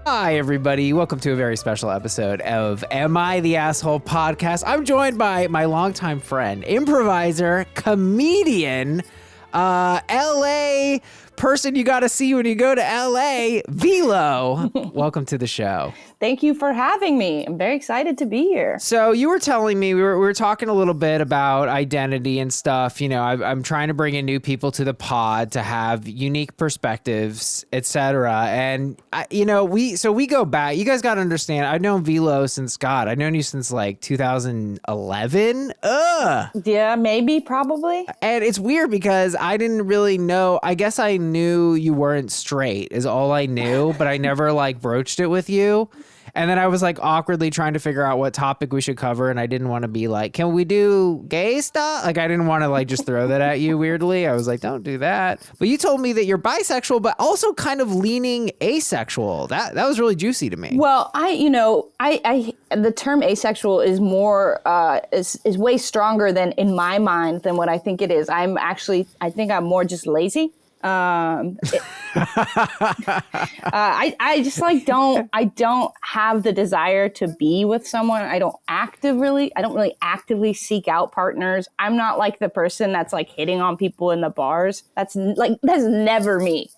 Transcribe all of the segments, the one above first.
Hi, everybody. Welcome to a very special episode of Am I the Asshole podcast. I'm joined by my longtime friend, improviser, comedian, LA person you got to see when you go to LA, Velo. Welcome to the show. Thank you for having me. I'm very excited to be here. So you were telling me, we were talking a little bit about identity and stuff. You know, I'm trying to bring in new people to the pod to have unique perspectives, etc. And, we go back. You guys got to understand, I've known Velo since, I've known you since like 2011. Yeah, maybe, probably. And it's weird because I didn't really know. I guess I knew you weren't straight is all I knew, but I never like broached it with you. And then I was like awkwardly trying to figure out what topic we should cover. And I didn't want to be like, can we do gay stuff? Like, I didn't want to like just throw that at you weirdly. I was like, don't do that. But you told me that you're bisexual, but also kind of leaning asexual. That was really juicy to me. Well, the term asexual is more, is way stronger than in my mind than what I think it is. I think I'm more just lazy. I just like I don't have the desire to be with someone. I don't really actively seek out partners. I'm not like the person that's like hitting on people in the bars. That's never me.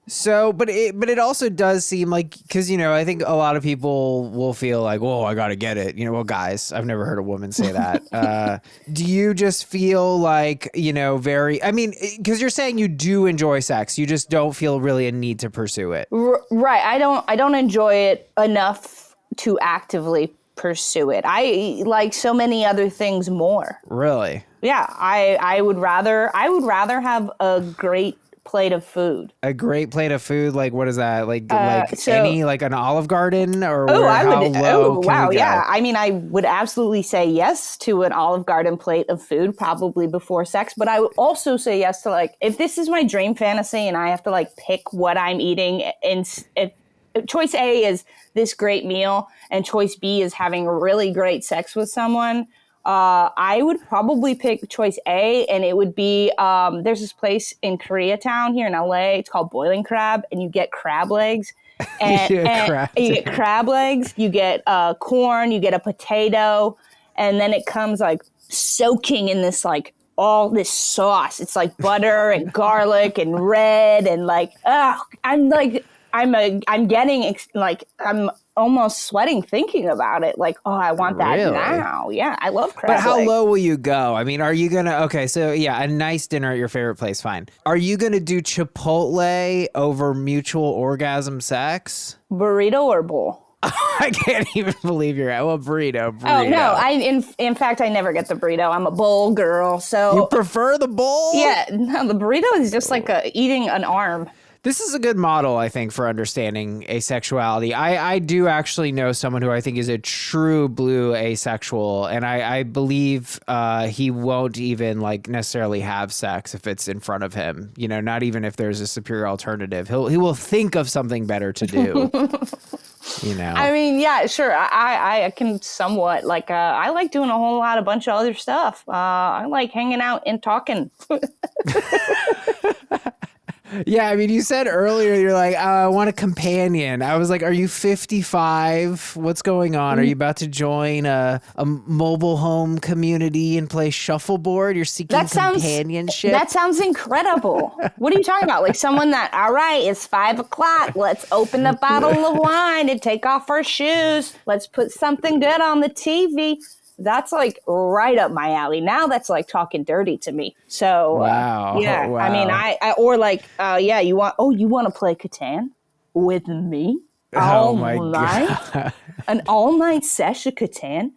But it also does seem like, because, I think a lot of people will feel like, whoa, I got to get it. Guys, I've never heard a woman say that. Do you just feel like, because you're saying you do enjoy sex, you just don't feel really a need to pursue it. Right. I don't enjoy it enough to actively pursue it. I like so many other things more. Really? Yeah. I would rather have a great plate of food. A great plate of food, like what is that? Like an Olive Garden, or yeah. I mean, I would absolutely say yes to an Olive Garden plate of food, probably before sex. But I would also say yes to, like, if this is my dream fantasy and I have to like pick what I'm eating, and if choice A is this great meal and choice B is having really great sex with someone, I would probably pick choice A, and it would be, there's this place in Koreatown here in LA. It's called Boiling Crab, and you get crab legs. And, you get crab legs, you get corn, you get a potato, and then it comes like soaking in this like all this sauce. It's like butter and garlic and red, and like, I'm almost sweating thinking about it. Like, oh, I want that now. Yeah, I love crab But how legs. low will you go? I mean, are you going to, okay, so yeah, a nice dinner at your favorite place, fine. Are you going to do Chipotle over mutual orgasm sex? Burrito or bowl? I can't even believe you're at, well, burrito. Oh, no, in fact, I never get the burrito. I'm a bowl girl, so. You prefer the bowl? Yeah, no, the burrito is just like eating an arm. This is a good model, I think, for understanding asexuality. I do actually know someone who I think is a true blue asexual, and I believe he won't even like necessarily have sex if it's in front of him. Not even if there's a superior alternative. He will think of something better to do. I mean, yeah, sure. I can somewhat like I like doing a bunch of other stuff. I like hanging out and talking. Yeah, I mean, you said earlier, you're like, I want a companion. I was like, are you 55? What's going on? Are you about to join a mobile home community and play shuffleboard? You're seeking companionship? That sounds incredible. What are you talking about? Like someone that, all right, it's 5:00. Let's open a bottle of wine and take off our shoes. Let's put something good on the TV. That's like right up my alley. Now that's like talking dirty to me. So wow. Yeah, wow. I mean, you want to play Catan with me all night? An all night session of Catan?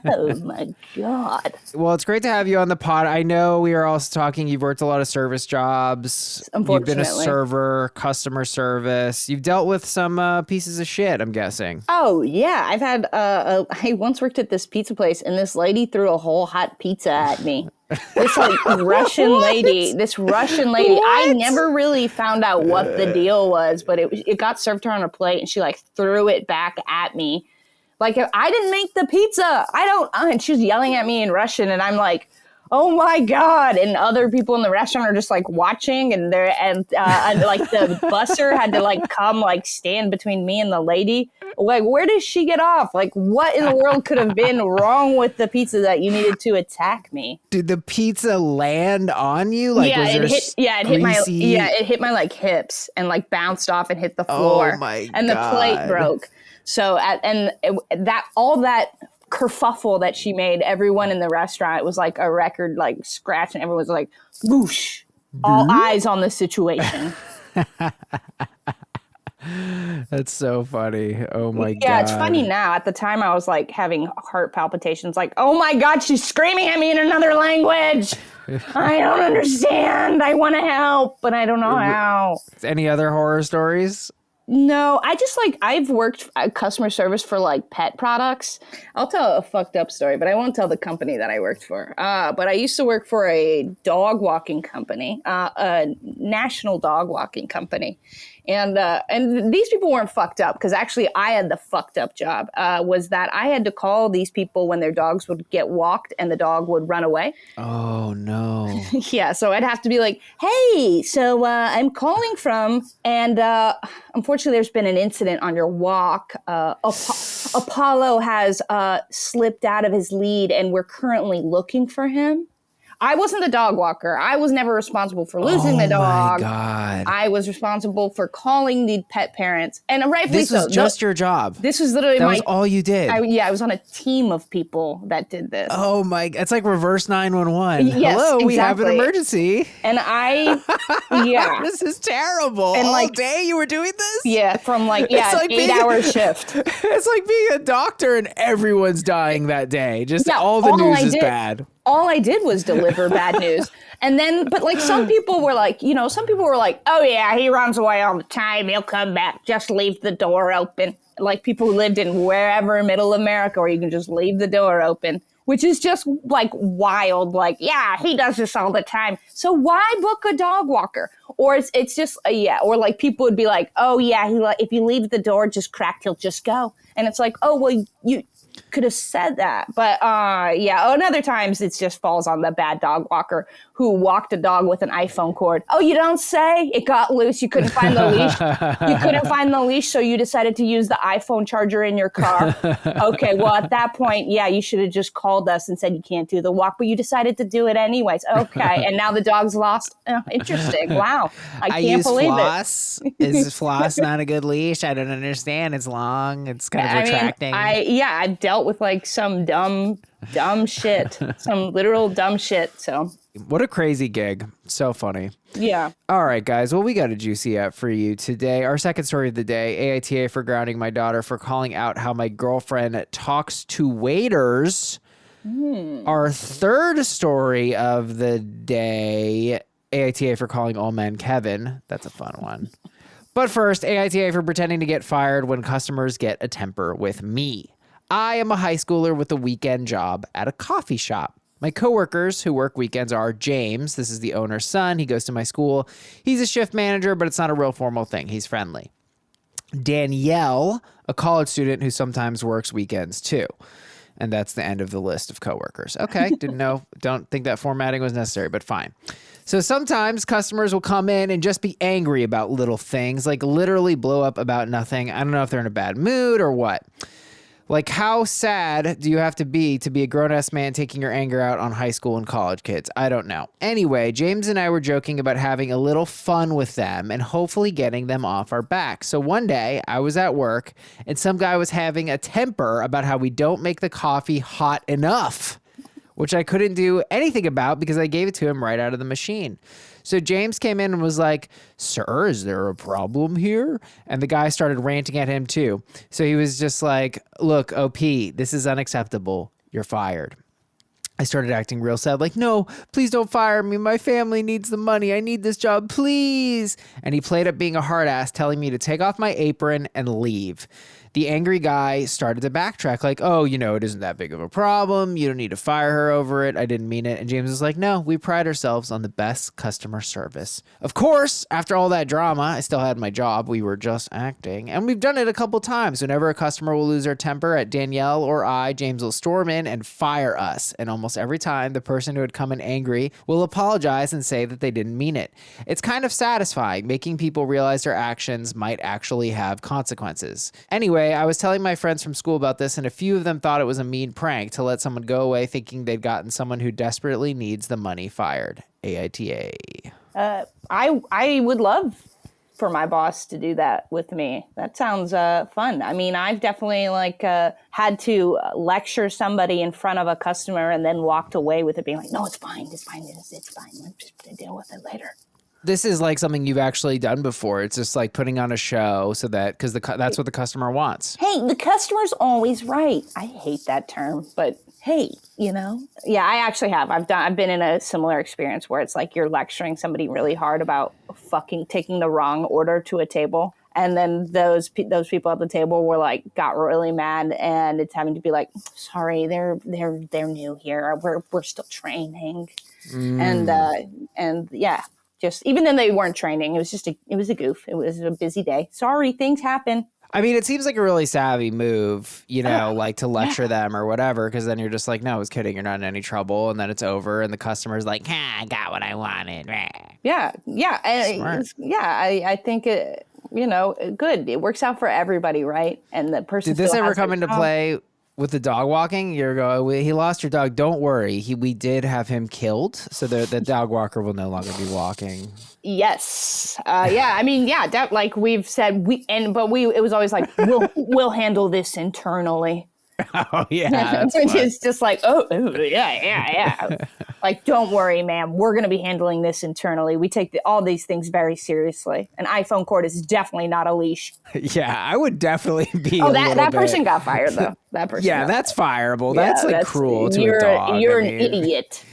Oh my God. Well, it's great to have you on the pod. I know we are also talking, you've worked a lot of service jobs. You've been a server, customer service. You've dealt with some pieces of shit, I'm guessing. Oh, yeah. I've had, I once worked at this pizza place and this lady threw a whole hot pizza at me. This like Russian lady, I never really found out what the deal was, but it got served to her on a plate and she like threw it back at me. Like, I didn't make the pizza. And she was yelling at me in Russian, and I'm like, oh my God. And other people in the restaurant are just like watching, and like the busser had to like come like stand between me and the lady. Like, where did she get off? Like, what in the world could have been wrong with the pizza that you needed to attack me? Did the pizza land on you? Like, yeah, was it hit my like hips and like bounced off and hit the floor. Oh my and God. The plate broke. So all that kerfuffle that she made, everyone in the restaurant, was like a record like scratch, and everyone was like, whoosh, all eyes on the situation. That's so funny. Oh my God. Yeah, it's funny now. At the time, I was like having heart palpitations, like, oh my God, she's screaming at me in another language. I don't understand. I want to help, but I don't know how. Any other horror stories? No, I've worked customer service for like pet products. I'll tell a fucked up story, but I won't tell the company that I worked for. But I used to work for a dog walking company, a national dog walking company. And these people weren't fucked up, because actually I had the fucked up job, was that I had to call these people when their dogs would get walked and the dog would run away. Oh, no. Yeah, so I'd have to be like, hey, so I'm calling from, and unfortunately there's been an incident on your walk. Apollo has slipped out of his lead, and we're currently looking for him. I wasn't the dog walker. I was never responsible for losing the dog. Oh, my God. I was responsible for calling the pet parents. And rightfully so. This was just your job. This was literally That was all you did. I was on a team of people that did this. Oh, my. It's like reverse 911. Yes, hello, we have an exactly. emergency. And yeah. This is terrible. And all day you were doing this? Yeah, from an 8-hour shift. It's like being a doctor and everyone's dying that day. Just all the news is bad. All I did was deliver bad news. And then, but like some people were like, oh yeah, he runs away all the time. He'll come back. Just leave the door open. Like people who lived in wherever middle America, where you can just leave the door open, which is just like wild. Like, yeah, he does this all the time. So why book a dog walker? Or it's just, or like people would be like, oh yeah, if you leave the door just cracked, he'll just go. And it's like, oh, well, you could have said that. But and other times it just falls on the bad dog walker who walked a dog with an iPhone cord. Oh, you don't say? It got loose. You couldn't find the leash. So you decided to use the iPhone charger in your car. Okay, well, at that point, you should have just called us and said you can't do the walk, but you decided to do it anyways. Okay, and now the dog's lost. Oh, interesting. Wow. I can't believe floss. Is floss not a good leash? I don't understand. It's long. It's kind of retracting. I dealt with like some dumb shit, some literal dumb shit. So what a crazy gig. So funny. Yeah. All right, guys. Well, we got a juicy app for you today. Our second story of the day, AITA for grounding my daughter for calling out how my girlfriend talks to waiters. Our third story of the day, AITA for calling all men Kevin. That's a fun one. But first, AITA for pretending to get fired when customers get a temper with me. I am a high schooler with a weekend job at a coffee shop. My coworkers who work weekends are James. This is the owner's son. He goes to my school. He's a shift manager, but it's not a real formal thing. He's friendly. Danielle, a college student who sometimes works weekends too. And that's the end of the list of coworkers. Okay, didn't know. Don't think that formatting was necessary, but fine. So sometimes customers will come in and just be angry about little things, like literally blow up about nothing. I don't know if they're in a bad mood or what. Like, how sad do you have to be a grown-ass man taking your anger out on high school and college kids? I don't know. Anyway, James and I were joking about having a little fun with them and hopefully getting them off our back. So one day, I was at work, and some guy was having a temper about how we don't make the coffee hot enough, which I couldn't do anything about because I gave it to him right out of the machine. So James came in and was like, sir, is there a problem here? And the guy started ranting at him too. So he was just like, look, OP, this is unacceptable. You're fired. I started acting real sad, like, no, please don't fire me. My family needs the money. I need this job, please. And he played up being a hard ass, telling me to take off my apron and leave. The angry guy started to backtrack like, oh, it isn't that big of a problem. You don't need to fire her over it. I didn't mean it. And James is like, no, we pride ourselves on the best customer service. Of course, after all that drama, I still had my job. We were just acting. And we've done it a couple times. Whenever a customer will lose their temper at Danielle or I, James will storm in and fire us. And almost every time, the person who had come in angry will apologize and say that they didn't mean it. It's kind of satisfying, making people realize their actions might actually have consequences. Anyway, I was telling my friends from school about this, and a few of them thought it was a mean prank to let someone go away thinking they'd gotten someone who desperately needs the money fired. AITA. I would love for my boss to do that with me. That sounds fun. I mean, I've definitely had to lecture somebody in front of a customer and then walked away with it being like, no, it's fine. It's fine. It's fine. Let's just deal with it later. This is like something you've actually done before. It's just like putting on a show so that, because that's what the customer wants. Hey, the customer's always right. I hate that term, but hey, Yeah, I actually have. I've been in a similar experience where it's like you're lecturing somebody really hard about fucking taking the wrong order to a table. And then those people at the table were like, got really mad, and it's having to be like, sorry, they're new here. We're still training. And yeah. Just even then they weren't training. It was a goof. It was a busy day. Sorry, things happen. I mean, it seems like a really savvy move, like to lecture them or whatever, because then you're just like, no, I was kidding. You're not in any trouble. And then it's over. And the customer's like, I got what I wanted. Yeah. I think, good. It works out for everybody, right? And the person. Did this ever come into play with the dog walking? He lost your dog. Don't worry. We did have him killed. So the dog walker will no longer be walking. Yes. I mean, that, like we've said, it was always like, we'll handle this internally. Oh yeah. It's just like, yeah. Like, don't worry, ma'am. We're going to be handling this internally. We take all these things very seriously. An iPhone cord is definitely not a leash. Yeah, I would definitely be. Oh, that person got fired though. That person. Yeah, that's fireable. Yeah, that's cruel to a dog. You're an idiot.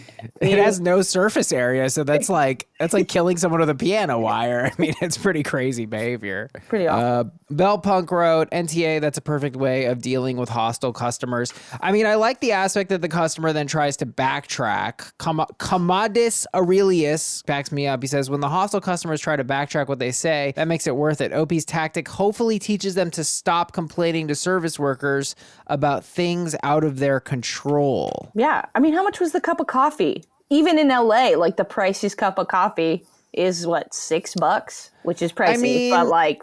It has no surface area, so that's like killing someone with a piano wire. I mean, it's pretty crazy behavior. Pretty awful. Bell Punk wrote, NTA, that's a perfect way of dealing with hostile customers. I mean, I like the aspect that the customer then tries to backtrack. Commodus Aurelius backs me up. He says, when the hostile customers try to backtrack what they say, that makes it worth it. OP's tactic hopefully teaches them to stop complaining to service workers about things out of their control. Yeah. I mean, how much was the cup of coffee? Even in LA, like the priciest cup of coffee is what, $6, which is pricey. I mean, but like,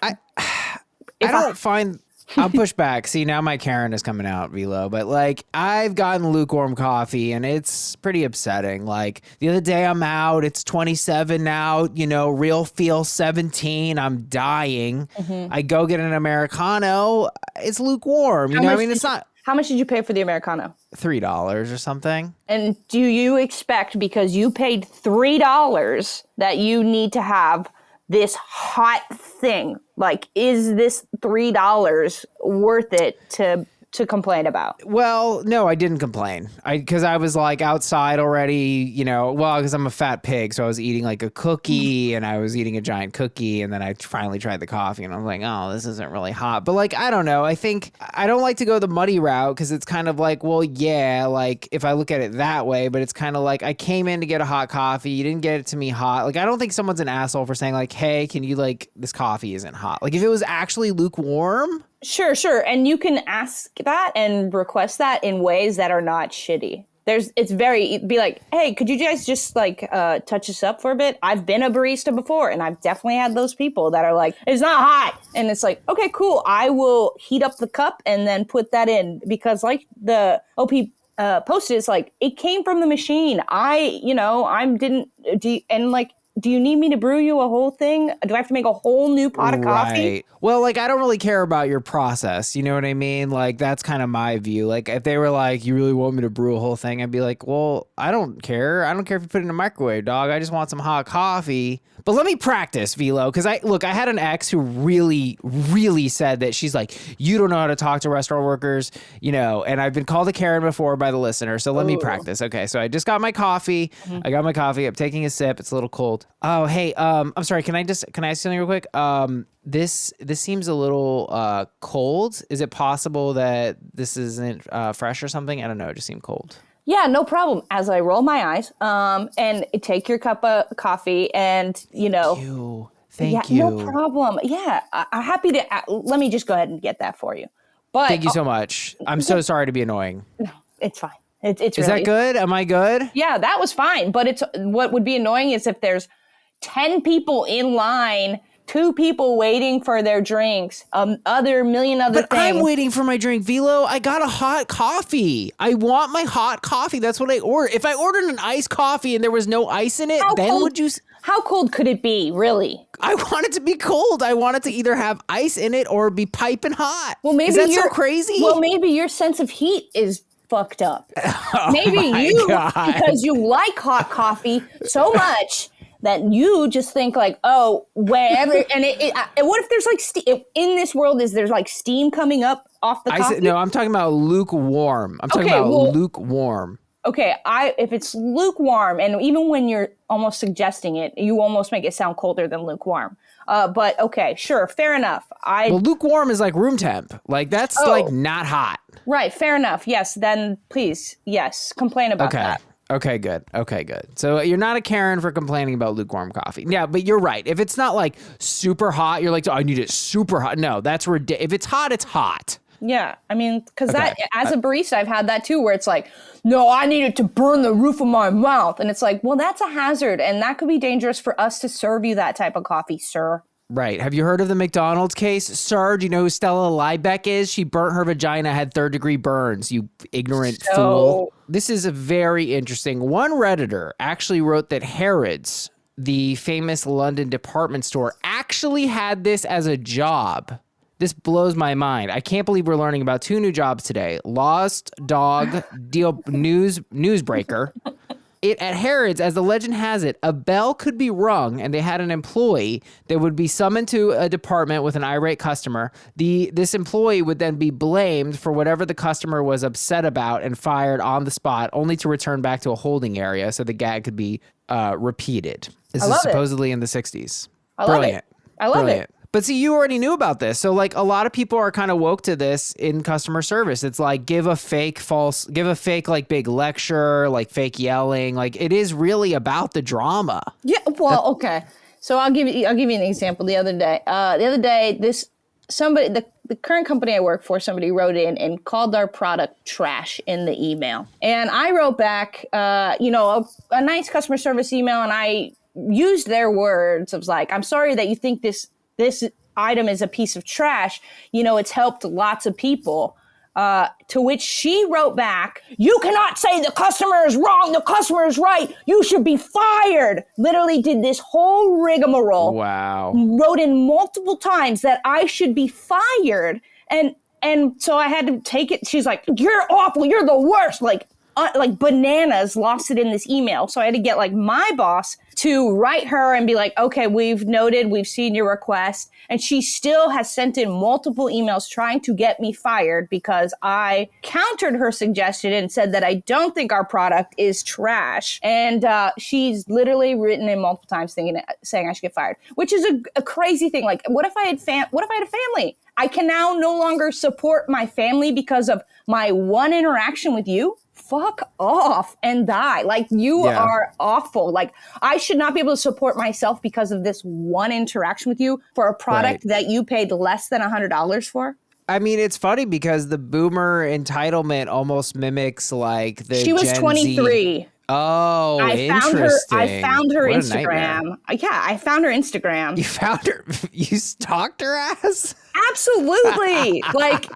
I'll push back. See, now my Karen is coming out, Velo. But like, I've gotten lukewarm coffee and it's pretty upsetting. Like the other day I'm out, it's 27 now, real feel 17. I'm dying. Mm-hmm. I go get an Americano. It's lukewarm. It's not. How much did you pay for the Americano? $3 or something. And do you expect, because you paid $3, that you need to have this hot thing? Like, is this $3 worth it to complain about? Well, no, I didn't complain. Because I was like outside already, because I'm a fat pig. So I was eating like a cookie and I was eating a giant cookie. And then I finally tried the coffee and I was like, oh, this isn't really hot. But like, I don't know. I think I don't like to go the muddy route because it's kind of like, well, yeah, like if I look at it that way, but it's kind of like I came in to get a hot coffee. You didn't get it to me hot. Like, I don't think someone's an asshole for saying like, hey, can you this coffee isn't hot. Like if it was actually lukewarm. Sure. And you can ask that and request that in ways that are not shitty. Be like, hey, could you guys just touch us up for a bit? I've been a barista before and I've definitely had those people that are like, it's not hot. And it's like, okay, cool. I will heat up the cup and then put that in, because like the OP posted, it's like, it came from the machine. Do you need me to brew you a whole thing? Do I have to make a whole new pot of coffee? Right. Well, like, I don't really care about your process. You know what I mean? Like, that's kind of my view. Like, if they were like, you really want me to brew a whole thing? I'd be like, well, I don't care. I don't care if you put it in a microwave, dog. I just want some hot coffee. But let me practice, Velo, because I had an ex who really, really said that she's like, you don't know how to talk to restaurant workers, and I've been called a Karen before by the listener. So let me practice. Okay, so I just got my coffee. Mm-hmm. I got my coffee. I'm taking a sip. It's a little cold. Oh, hey, I'm sorry. Can I ask something real quick? This seems a little cold. Is it possible that this isn't fresh or something? I don't know. It just seemed cold. Yeah, no problem. As I roll my eyes, and take your cup of coffee, and Thank no you. problem. Yeah, I'm happy to. Let me just go ahead and get that for you. But thank you so much. I'm so sorry to be annoying. No, it's fine. It's Is really, that good? Am I good? Yeah, that was fine. But it's what would be annoying is if there's 10 people in line, 2 people waiting for their drinks, other million other but things. I'm waiting for my drink, Velo. I got a hot coffee. I want my hot coffee. That's what I ordered. If I ordered an iced coffee and there was no ice in it, would you? How cold could it be, really? I want it to be cold. I want it to either have ice in it or be piping hot. Well, maybe is that so crazy? Well, maybe your sense of heat is fucked up. Oh maybe because you like hot coffee so much that you just think like, oh, wherever. And what if there's like in this world there's like steam coming up off the coffee? No, I'm talking about lukewarm. I'm talking about lukewarm. Okay, if it's lukewarm, and even when you're almost suggesting it, you almost make it sound colder than lukewarm. But okay, sure, fair enough. Well, lukewarm is like room temp. Like that's like not hot. Right, fair enough. Yes, then please, yes, complain about that. Okay, good. So you're not a Karen for complaining about lukewarm coffee. Yeah, but you're right. If it's not like super hot, you're like, oh, I need it super hot. No, that's ridiculous. If it's hot, it's hot. Yeah, I mean, because as a barista, I've had that too, where it's like, no, I need it to burn the roof of my mouth. And it's like, well, that's a hazard, and that could be dangerous for us to serve you that type of coffee, sir. Right. Have you heard of the McDonald's case? Sir, do you know who Stella Liebeck is? She burnt her vagina, had third-degree burns, you ignorant fool. This is very interesting. One Redditor actually wrote that Harrods, the famous London department store, actually had this as a job. This blows my mind. I can't believe we're learning about 2 new jobs today. Lost dog newsbreaker. At Harrods, as the legend has it, a bell could be rung and they had an employee that would be summoned to a department with an irate customer. This employee would then be blamed for whatever the customer was upset about and fired on the spot, only to return back to a holding area so the gag could be repeated. This is supposedly in the 60s. Brilliant. I love it. But see, you already knew about this. So like a lot of people are kind of woke to this in customer service. It's like give a fake like big lecture, like fake yelling. Like it is really about the drama. Yeah. Well, okay. So I'll give you an example. The other day, the current company I work for, somebody wrote in and called our product trash in the email. And I wrote back, a nice customer service email, and I used their words of like, I'm sorry that you think this item is a piece of trash. It's helped lots of people. To which she wrote back, you cannot say the customer is wrong, the customer is right. You should be fired. Literally did this whole rigmarole. Wow. Wrote in multiple times that I should be fired. And so I had to take it. She's like, you're awful. You're the worst. Like bananas, lost it in this email. So I had to get like my boss to write her and be like, okay, we've noted, we've seen your request. And she still has sent in multiple emails trying to get me fired because I countered her suggestion and said that I don't think our product is trash. And she's literally written in multiple times saying I should get fired, which is a crazy thing. Like, what if I had a family? I can now no longer support my family because of my one interaction with you. Fuck off and die. Like, you are awful. Like, I should not be able to support myself because of this one interaction with you for a product that you paid less than $100 for. I mean, it's funny because the boomer entitlement almost mimics like the She was Gen 23. Z. Oh, interesting. I found her Instagram. Yeah, I found her Instagram. You found her? You stalked her ass? Absolutely. Like,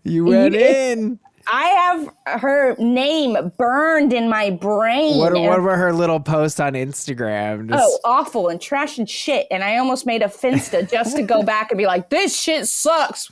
you went in. I have her name burned in my brain. What were her little posts on Instagram? Awful and trash and shit. And I almost made a Finsta just to go back and be like, this shit sucks.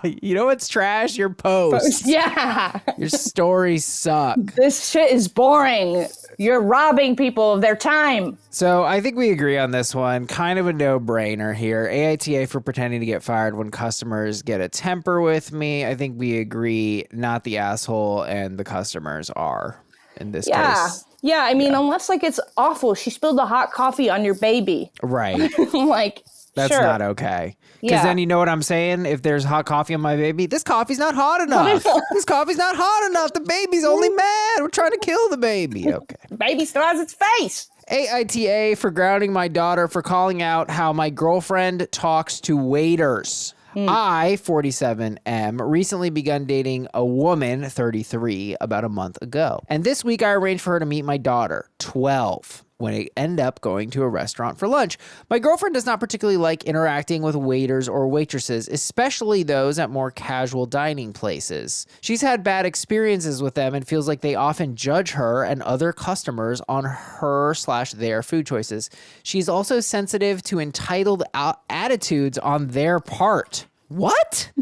You know what's trash? Your posts. Yeah. Your stories suck. This shit is boring. You're robbing people of their time. So I think we agree on this one. Kind of a no-brainer here. AITA for pretending to get fired when customers get a temper with me. I think we agree, not the asshole, and the customers are. in this case. Yeah, I mean, unless like it's awful. She spilled the hot coffee on your baby. Right. Like, that's sure. not okay. Because then you know what I'm saying? If there's hot coffee on my baby, this coffee's not hot enough. This coffee's not hot enough. The baby's only mad. We're trying to kill the baby. Okay. Baby still has its face. AITA for grounding my daughter for calling out how my girlfriend talks to waiters. I, 47M, recently begun dating a woman, 33, about a month ago. And this week I arranged for her to meet my daughter, 12, when I end up going to a restaurant for lunch. My girlfriend does not particularly like interacting with waiters or waitresses, especially those at more casual dining places. She's had bad experiences with them and feels like they often judge her and other customers on her/their food choices. She's also sensitive to entitled attitudes on their part. What?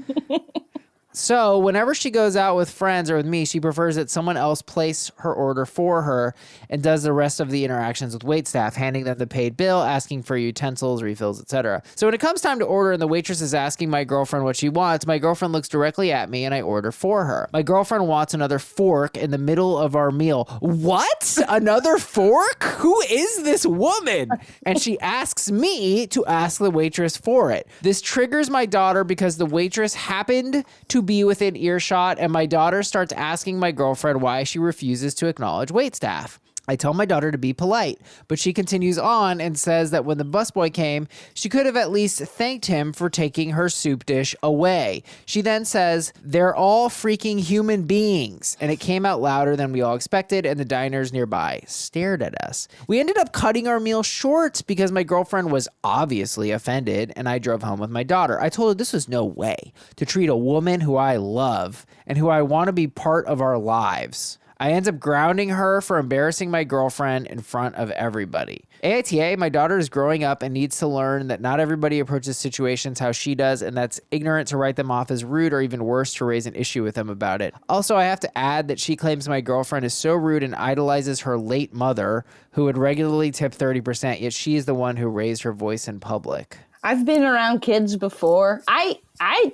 So whenever she goes out with friends or with me, she prefers that someone else place her order for her and does the rest of the interactions with waitstaff, handing them the paid bill, asking for utensils, refills, etc. So when it comes time to order and the waitress is asking my girlfriend what she wants, my girlfriend looks directly at me and I order for her. My girlfriend wants another fork in the middle of our meal. What? Another fork? Who is this woman? And she asks me to ask the waitress for it. This triggers my daughter because the waitress happened to be within earshot, and my daughter starts asking my girlfriend why she refuses to acknowledge waitstaff. I tell my daughter to be polite, but she continues on and says that when the busboy came, she could have at least thanked him for taking her soup dish away. She then says, they're all freaking human beings. And it came out louder than we all expected, and the diners nearby stared at us. We ended up cutting our meal short because my girlfriend was obviously offended, and I drove home with my daughter. I told her this was no way to treat a woman who I love and who I want to be part of our lives. I end up grounding her for embarrassing my girlfriend in front of everybody. AITA, my daughter is growing up and needs to learn that not everybody approaches situations how she does, and that's ignorant to write them off as rude, or even worse, to raise an issue with them about it. Also, I have to add that she claims my girlfriend is so rude and idolizes her late mother, who would regularly tip 30%, yet she is the one who raised her voice in public. I've been around kids before.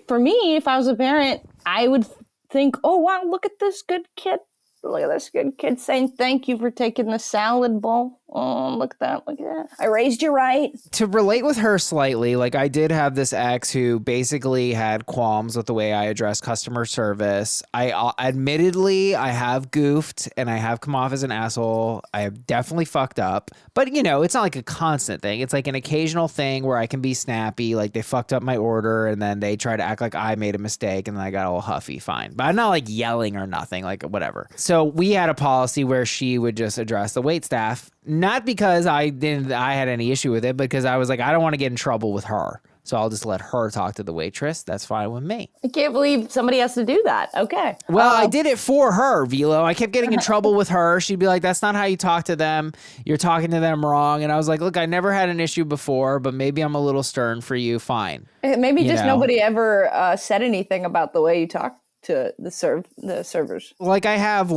For me, if I was a parent, I would think, oh, wow, look at this good kid. Look at this good kid saying thank you for taking the salad bowl. Oh, look at that. Look at that. I raised you right. To relate with her slightly, like I did have this ex who basically had qualms with the way I address customer service. Admittedly, I have goofed and I have come off as an asshole. I have definitely fucked up. But, you know, it's not like a constant thing. It's like an occasional thing where I can be snappy. Like they fucked up my order and then they try to act like I made a mistake and then I got all huffy. Fine. But I'm not like yelling or nothing, like whatever. So we had a policy where she would just address the waitstaff. Not because I had any issue with it, but because I was like, I don't want to get in trouble with her. So I'll just let her talk to the waitress. That's fine with me. I can't believe somebody has to do that. Okay. Well, I did it for her, Velo. I kept getting in trouble with her. She'd be like, that's not how you talk to them. You're talking to them wrong. And I was like, look, I never had an issue before, but maybe I'm a little stern for you. Fine. Maybe nobody ever said anything about the way you talk to the servers. Like I have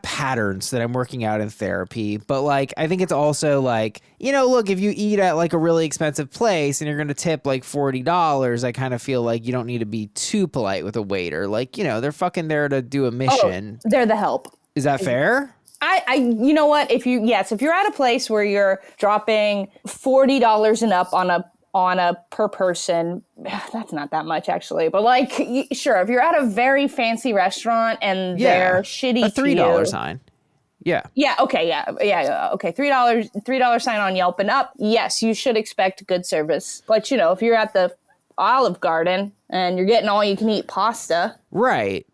patterns that I'm working out in therapy, but like I think it's also like, look, if you eat at like a really expensive place and you're going to tip like $40, I kind of feel like you don't need to be too polite with a waiter. Like, they're fucking there to do a mission. Oh, they're the help. Is that fair? You know what? If you're at a place where you're dropping $40 and up on a per person, that's not that much actually, but like, sure, if you're at a very fancy restaurant and they're shitty, a $3 sign. Yeah. Okay. $3 sign on Yelp and up. Yes, you should expect good service. But if you're at the Olive Garden and you're getting all you can eat pasta, right?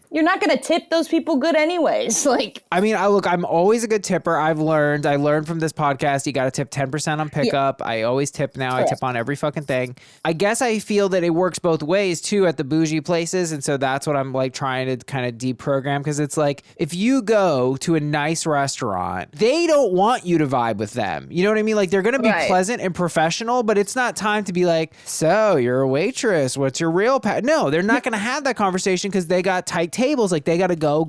You're not going to tip those people good anyways. I'm always a good tipper. I learned from this podcast, you got to tip 10% on pickup. Yeah. I always tip now. Correct. I tip on every fucking thing. I guess I feel that it works both ways too at the bougie places. And so that's what I'm like trying to kind of deprogram. Cause it's like, if you go to a nice restaurant, they don't want you to vibe with them. You know what I mean? Like they're going to be pleasant and professional, but it's not time to be like, so you're a waitress. What's your real No, they're not going to have that conversation because they got tight tables. Like they got to go.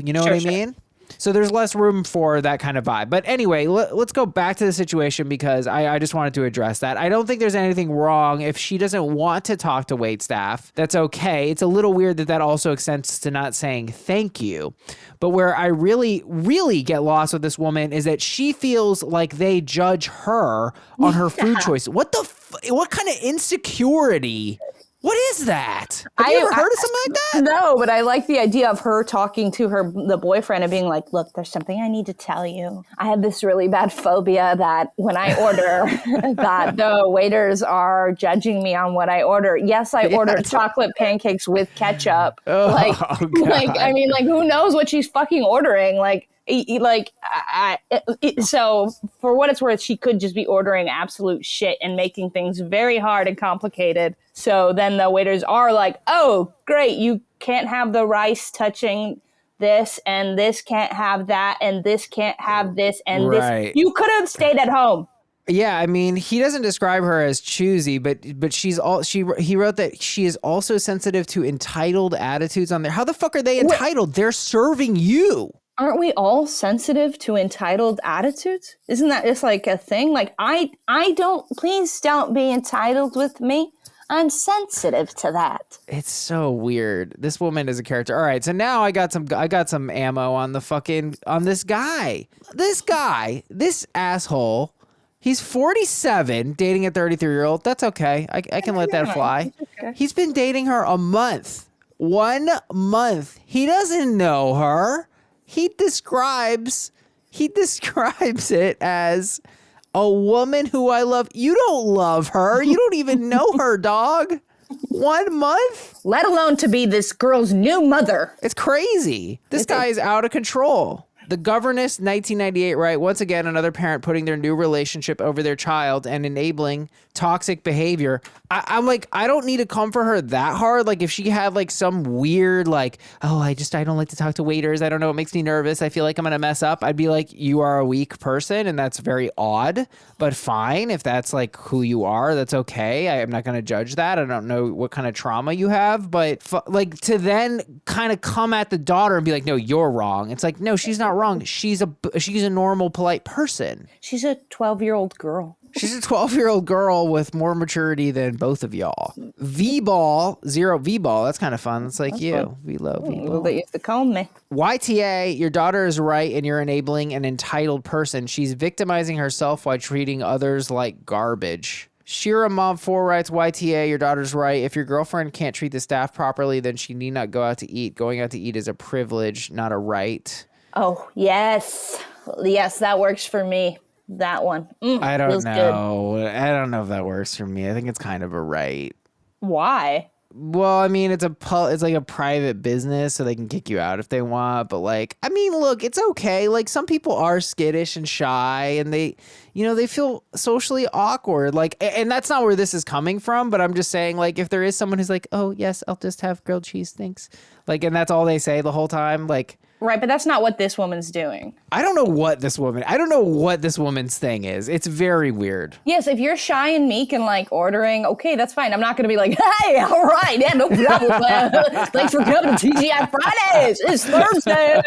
You know what I mean? So there's less room for that kind of vibe. But anyway, let's go back to the situation because I just wanted to address that. I don't think there's anything wrong if she doesn't want to talk to wait staff. That's okay. It's a little weird that also extends to not saying thank you. But where I really, really get lost with this woman is that she feels like they judge her on her food choice. What kind of insecurity? What is that? Have you ever heard of something like that? No, but I like the idea of her talking to the boyfriend and being like, look, there's something I need to tell you. I have this really bad phobia that when I order that the waiters are judging me on what I order. Yes, I ordered chocolate pancakes with ketchup. Who knows what she's fucking ordering? So for what it's worth, she could just be ordering absolute shit and making things very hard and complicated. So then the waiters are like, oh, great, you can't have the rice touching this, and this can't have that, and this can't have this, and this. You could have stayed at home. Yeah, I mean, he doesn't describe her as choosy, but he wrote that she is also sensitive to entitled attitudes on there. How the fuck are they entitled? They're serving you. Aren't we all sensitive to entitled attitudes? Isn't that just like a thing? Like, please don't be entitled with me. I'm sensitive to that. It's so weird. This woman is a character. All right, so now I got some ammo on this guy. This asshole. He's 47, dating a 33-year-old. That's okay. I can let that fly. Okay. He's been dating her a month. 1 month. He doesn't know her. He describes it as a woman who I love. You don't love her. You don't even know her, dog. 1 month? Let alone to be this girl's new mother. It's crazy. This guy is out of control. The governess, 1998, right? Once again, another parent putting their new relationship over their child and enabling toxic behavior. I'm like, I don't need to come for her that hard. Like if she had like some weird, like, oh, I don't like to talk to waiters. I don't know. It makes me nervous. I feel like I'm going to mess up. I'd be like, you are a weak person. And that's very odd, but fine. If that's like who you are, that's okay. I'm not going to judge that. I don't know what kind of trauma you have, but like to then kind of come at the daughter and be like, no, you're wrong. It's like, no, she's not wrong. She's a normal, polite person. She's a 12-year-old girl. She's a 12-year-old girl with more maturity than both of y'all. V-ball, zero V-ball. That's kind of fun. It's like you. Fun. We love V-ball. They used to call me. YTA, your daughter is right and you're enabling an entitled person. She's victimizing herself while treating others like garbage. Shira Mom 4 writes, YTA, your daughter's right. If your girlfriend can't treat the staff properly, then she need not go out to eat. Going out to eat is a privilege, not a right. Oh, yes. Yes, that works for me. That one. I don't know. Good. I don't know if that works for me. I think it's kind of a right. Why? Well, I mean, it's like a private business, so they can kick you out if they want. But like, I mean, look, it's okay. Like some people are skittish and shy, and they feel socially awkward. Like, and that's not where this is coming from. But I'm just saying, like, if there is someone who's like, oh yes, I'll just have grilled cheese, thanks. Like, and that's all they say the whole time. Like. Right, but that's not what this woman's doing. I don't know what this woman's thing is. It's very weird. Yes, if you're shy and meek and like ordering, okay, that's fine. I'm not going to be like, hey, all right, yeah, no problem. Thanks for coming to TGI Fridays. It's Thursday.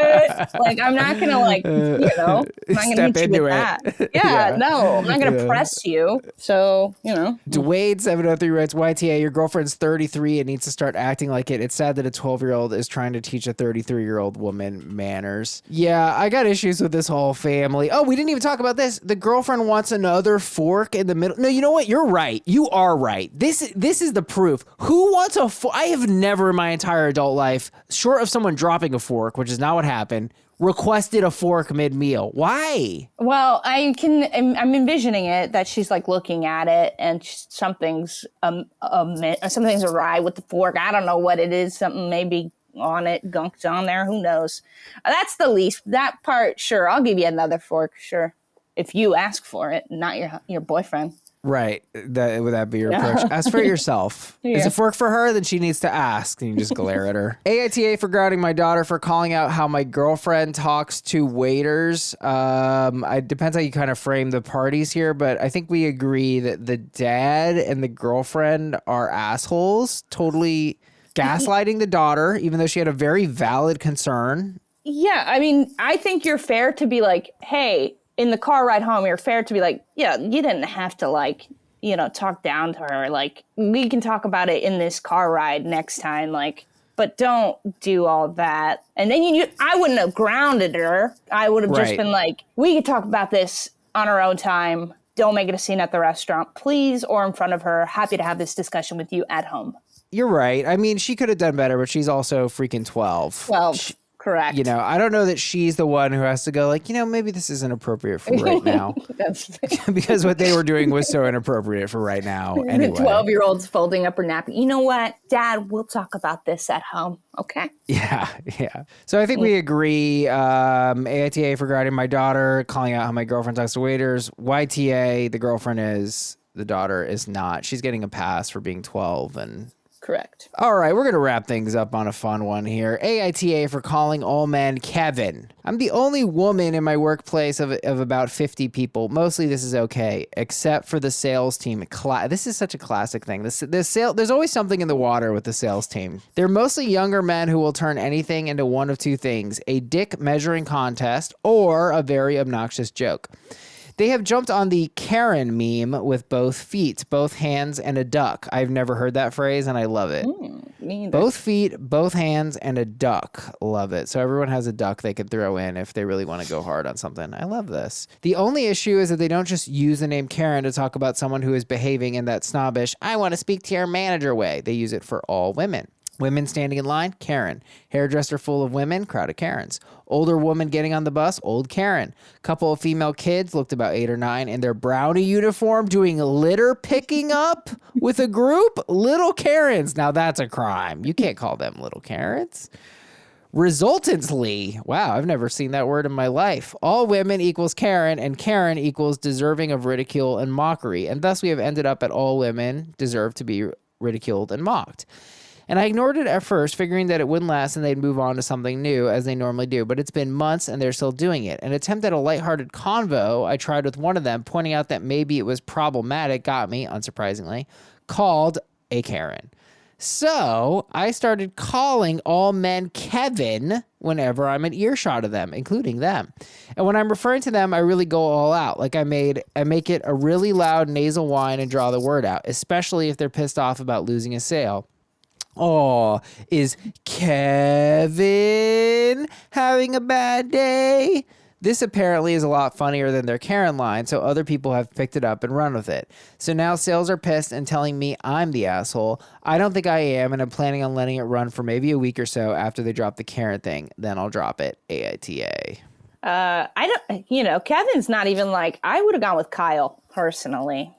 Like, I'm not going to like, I'm not going to hit you with that. Yeah, no, I'm not going to press you. So, Dwayne 703 writes, YTA, your girlfriend's 33 and needs to start acting like it. It's sad that a 12-year-old is trying to teach a 33-year-old woman manners. Yeah, I got issues with this whole family. Oh, we didn't even talk about this. The girlfriend wants another fork in the middle. No, you know what? You're right. You are right. This is the proof. Who wants a fork? I have never in my entire adult life, short of someone dropping a fork, which is not what happened, requested a fork mid-meal. Why? Well, I'm envisioning it that she's like looking at it and something's awry with the fork. I don't know what it is. Something maybe on it, gunked on there, who knows. That's the least, that part, sure, I'll give you another fork, sure, if you ask for it, not your boyfriend. Right, would that be your approach? As for yourself, is a fork for her, then she needs to ask, and you just glare at her. AITA for grounding my daughter for calling out how my girlfriend talks to waiters. It depends how you kind of frame the parties here, but I think we agree that the dad and the girlfriend are assholes, totally gaslighting the daughter, even though she had a very valid concern. Yeah, I mean, I think you're fair to be like, hey, in the car ride home, you're fair to be like, yeah, you didn't have to like, talk down to her. Like, we can talk about it in this car ride next time. Like, but don't do all that. And then I wouldn't have grounded her. I would have just been like, we could talk about this on our own time. Don't make it a scene at the restaurant, please, or in front of her. Happy to have this discussion with you at home. You're right. I mean, she could have done better, but she's also freaking 12. 12. Correct. I don't know that she's the one who has to go like, maybe this isn't appropriate for right now. Because what they were doing was so inappropriate for right now. Anyway. The 12-year-old's folding up her napkin. You know what, Dad, we'll talk about this at home. Okay. Yeah. So I think we agree. AITA for guarding my daughter, calling out how my girlfriend talks to waiters. YTA, the girlfriend is, the daughter is not. She's getting a pass for being 12 and... Correct. All right, we're going to wrap things up on a fun one here. AITA for calling all men Kevin. I'm the only woman in my workplace of about 50 people. Mostly this is okay, except for the sales team. This is such a classic thing. There's always something in the water with the sales team. They're mostly younger men who will turn anything into one of two things: a dick measuring contest or a very obnoxious joke. They have jumped on the Karen meme with both feet, both hands, and a duck. I've never heard that phrase, and I love it. Me either. Both feet, both hands, and a duck. Love it. So everyone has a duck they could throw in if they really want to go hard on something. I love this. The only issue is that they don't just use the name Karen to talk about someone who is behaving in that snobbish, I want to speak to your manager way. They use it for all women. Women standing in line, Karen. Hairdresser full of women, crowd of Karens. Older woman getting on the bus, old Karen. Couple of female kids, looked about 8 or 9, in their brownie uniform doing litter picking up with a group, little Karens. Now that's a crime. You can't call them little Karens. Resultantly, wow, I've never seen that word in my life. All women equals Karen, and Karen equals deserving of ridicule and mockery. And thus we have ended up at all women deserve to be ridiculed and mocked. And I ignored it at first, figuring that it wouldn't last and they'd move on to something new, as they normally do. But it's been months and they're still doing it. An attempt at a lighthearted convo I tried with one of them, pointing out that maybe it was problematic, got me, unsurprisingly, called a Karen. So I started calling all men Kevin whenever I'm in earshot of them, including them. And when I'm referring to them, I really go all out. Like I make it a really loud nasal whine and draw the word out, especially if they're pissed off about losing a sale. Oh, is Kevin having a bad day? This apparently is a lot funnier than their Karen line, so other people have picked it up and run with it. So now sales are pissed and telling me I'm the asshole. I don't think I am, and I'm planning on letting it run for maybe a week or so after they drop the Karen thing. Then I'll drop it. AITA. Kevin's not even like, I would have gone with Kyle personally.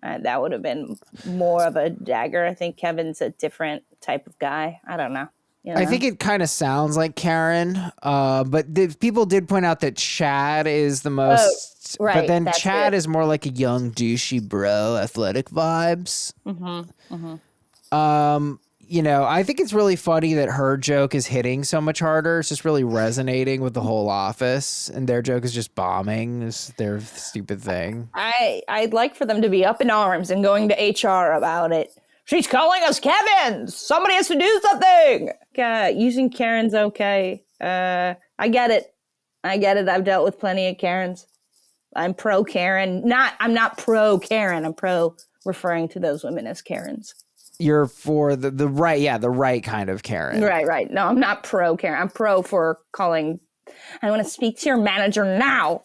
That would have been more of a dagger. I think Kevin's a different type of guy. I don't know. I think it kind of sounds like Karen, but people did point out that Chad is the most. Right, but then Chad is more like a young douchey bro, athletic vibes. I think it's really funny that her joke is hitting so much harder. It's just really resonating with the whole office, and their joke is just bombing. It's their stupid thing. I'd like for them to be up in arms and going to HR about it. She's calling us Kevins. Somebody has to do something. Using Karen's okay. I get it. I've dealt with plenty of Karens. I'm pro Karen. I'm not pro Karen. I'm pro referring to those women as Karens. You're for the right, the right kind of Karen. Right. No, I'm not pro Karen. I'm pro for calling, I want to speak to your manager now,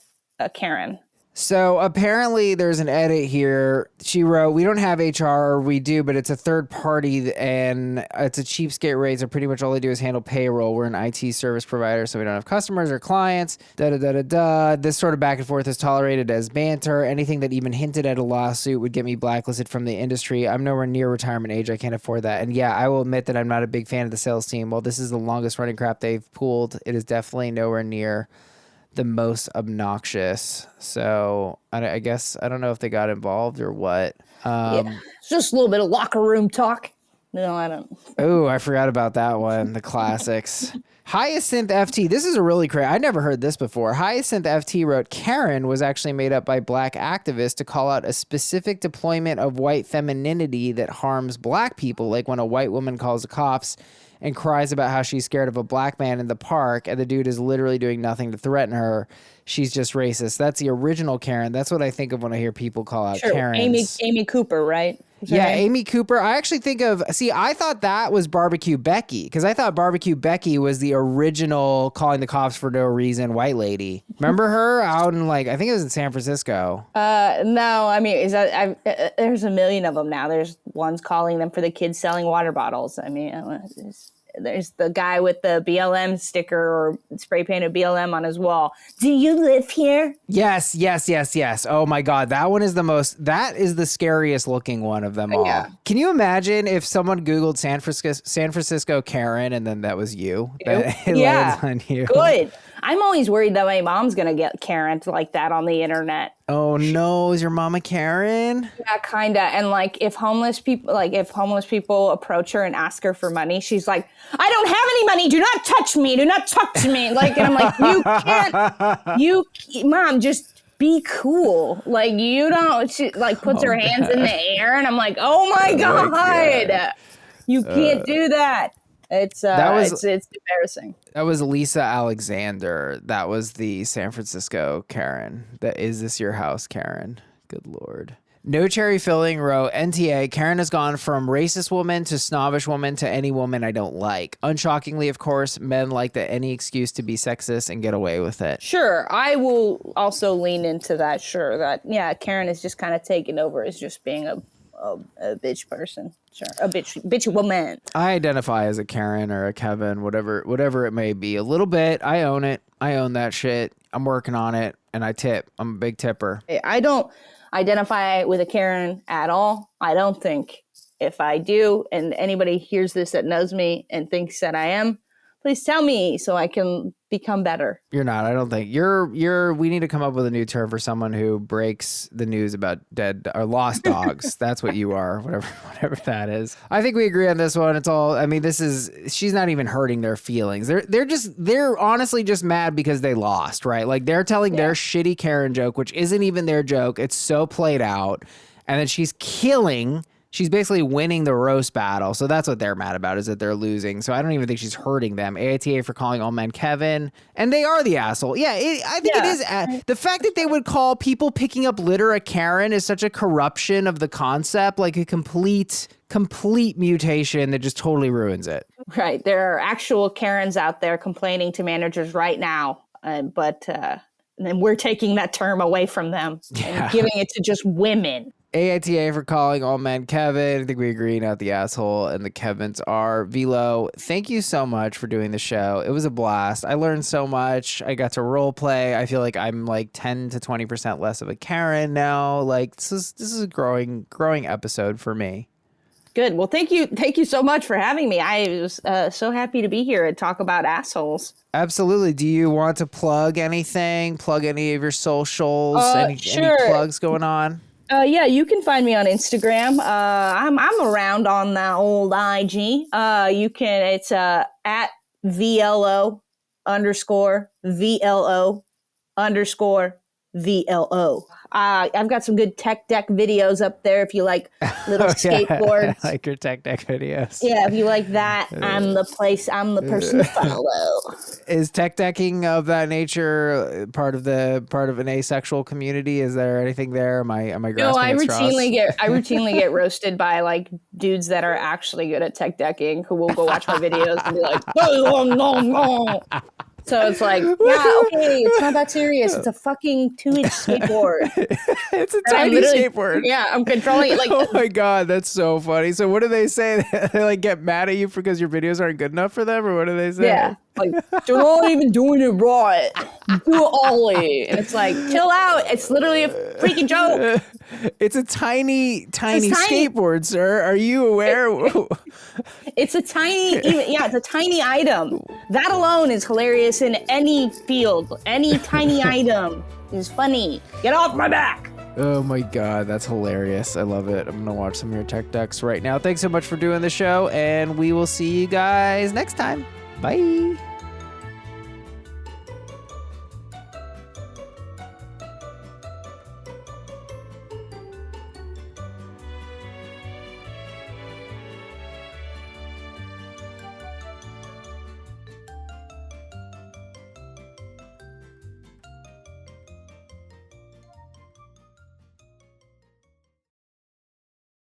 Karen. So apparently there's an edit here. She wrote, we don't have HR, or we do, but it's a third party and it's a cheapskate rate. So pretty much all they do is handle payroll. We're an IT service provider, so we don't have customers or clients. This sort of back and forth is tolerated as banter. Anything that even hinted at a lawsuit would get me blacklisted from the industry. I'm nowhere near retirement age. I can't afford that. And yeah, I will admit that I'm not a big fan of the sales team. While this is the longest running crap they've pulled, it is definitely nowhere near the most obnoxious. So I guess I don't know if they got involved or what. It's just a little bit of locker room talk. No, I don't. Oh, I forgot about that one. The classics. Hyacinth FT. This is a really crazy. I never heard this before. Hyacinth FT wrote, Karen was actually made up by black activists to call out a specific deployment of white femininity that harms black people, like when a white woman calls the cops and cries about how she's scared of a black man in the park, and the dude is literally doing nothing to threaten her. She's just racist. That's the original Karen. That's what I think of when I hear people call out Karens. Amy Cooper, right? Yeah, Amy Cooper. I actually think of, I thought that was Barbecue Becky, because I thought Barbecue Becky was the original calling the cops for no reason white lady. Remember her out in, like, I think it was in San Francisco. No, I mean, there's a million of them now. There's ones calling them for the kids selling water bottles. I mean, there's the guy with the BLM sticker or spray painted BLM on his wall. Do you live here? Yes. Oh my God. That is the scariest looking one of them all. Yeah. Can you imagine if someone Googled San Francisco Karen and then that was you? It lands on you. Good. I'm always worried that my mom's going to get Karen like that on the internet. Oh no, is your mama Karen? Yeah, kind of. And like if homeless people approach her and ask her for money, she's like, I don't have any money. Do not touch me. Do not talk to me. Like, and I'm like, Mom, just be cool. Like, you don't, she like puts her hands in the air and I'm like, oh my God. You can't do that. It's embarrassing. That was Lisa Alexander. That was the San Francisco Karen. Is this your house, Karen? Good Lord. No Cherry Filling wrote, NTA, Karen has gone from racist woman to snobbish woman to any woman I don't like. Unshockingly, of course, men like any excuse to be sexist and get away with it. Sure. I will also lean into that. Sure. That, Karen is just kind of taken over as just being a bitch person. Sure. A bitch woman. I identify as a Karen or a Kevin, whatever it may be. A little bit. I own it. I own that shit. I'm working on it and I tip. I'm a big tipper. I don't identify with a Karen at all. I don't think. If I do and anybody hears this that knows me and thinks that I am, please tell me so I can become better. You're not. I don't think we need to come up with a new term for someone who breaks the news about dead or lost dogs. That's what you are, whatever that is. I think we agree on this one. It's all, I mean, she's not even hurting their feelings. They're honestly just mad because they lost, right? Like they're telling their shitty Karen joke, which isn't even their joke. It's so played out. And then she's basically winning the roast battle. So that's what they're mad about, is that they're losing. So I don't even think she's hurting them. AITA for calling all men Kevin. And they are the asshole. Yeah, I think it is. The fact that they would call people picking up litter a Karen is such a corruption of the concept, like a complete mutation that just totally ruins it. Right. There are actual Karens out there complaining to managers right now. But then we're taking that term away from them and giving it to just women. AITA for calling all men Kevin. I think we agree, not the asshole, and the Kevins are. Velo, thank you so much for doing the show. It was a blast. I learned so much. I got to role play. I feel like I'm like 10 to 20% less of a Karen now. Like this is a growing episode for me. Good. Well, thank you so much for having me. I was so happy to be here and talk about assholes. Absolutely. Do you want to plug anything? Plug any of your socials? Sure. Any plugs going on? Yeah, you can find me on Instagram. I'm around on the old IG. It's at VLO_VLO_VLO. I've got some good tech deck videos up there if you like little skateboards. I like your tech deck videos. Yeah, if you like that, I'm the person to follow. Is tech decking of that nature part of an asexual community? Is there anything there? Am I grasping No, I routinely get roasted by like dudes that are actually good at tech decking who will go watch my videos and be like, no. So it's like, it's not that serious. It's a fucking 2-inch skateboard. It's a tiny skateboard. Yeah, I'm controlling it. Like, oh my God, that's so funny. So what do they say? They like get mad at you because your videos aren't good enough for them, or what do they say? Yeah, like they're not even doing it right. Do ollie, and it's like, chill out. It's literally a freaking joke. It's a tiny skateboard, sir. Are you aware? It's a tiny item. That alone is hilarious in any field. Any tiny item is funny. Get off my back. Oh my God, that's hilarious. I love it. I'm going to watch some of your tech decks right now. Thanks so much for doing the show, and we will see you guys next time. Bye.